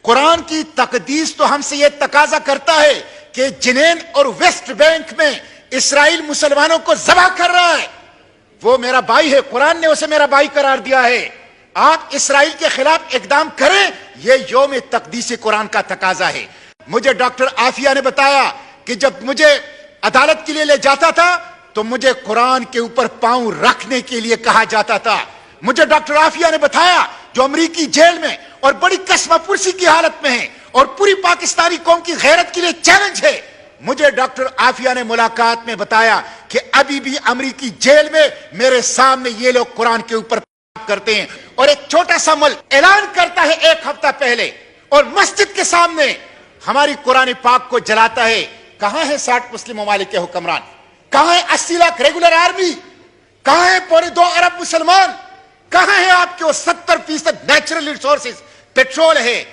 قرآن کی تقدیس تو ہم سے یہ تقاضا کرتا ہے کہ جنین اور ویسٹ بینک میں اسرائیل مسلمانوں کو ذبح کر رہا ہے، وہ میرا بھائی ہے، قرآن نے اسے میرا بھائی قرار دیا ہے، آپ اسرائیل کے خلاف اقدام کریں، یہ یوم تقدیس قرآن کا تقاضا ہے۔ مجھے ڈاکٹر عافیہ نے بتایا کہ جب مجھے عدالت کے لیے لے جاتا تھا تو مجھے قرآن کے اوپر پاؤں رکھنے کے لیے کہا جاتا تھا۔ مجھے ڈاکٹر عافیہ نے بتایا جو امریکی جیل میں اور بڑی قسمہ پرسی کی حالت میں ہے اور پوری پاکستانی قوم کی غیرت کے لیے چیلنج ہے، مجھے ڈاکٹر عافیہ نے ملاقات میں بتایا کہ ابھی بھی امریکی جیل میں میرے سامنے یہ لوگ قرآن کے اوپر کرتے ہیں، اور ایک چھوٹا سا ملک اعلان کرتا ہے ایک ہفتہ پہلے اور مسجد کے سامنے ہماری قرآن پاک کو جلاتا ہے۔ کہاں ہے 60 مسلم ممالک کے حکمران؟ کہاں ہے 80 لاکھ ریگولر آرمی؟ کہاں ہے پورے 2 ارب مسلمان؟ کہاں ہے آپ کے وہ 70% نیچرل ریسورسز؟ پیٹرول ہے،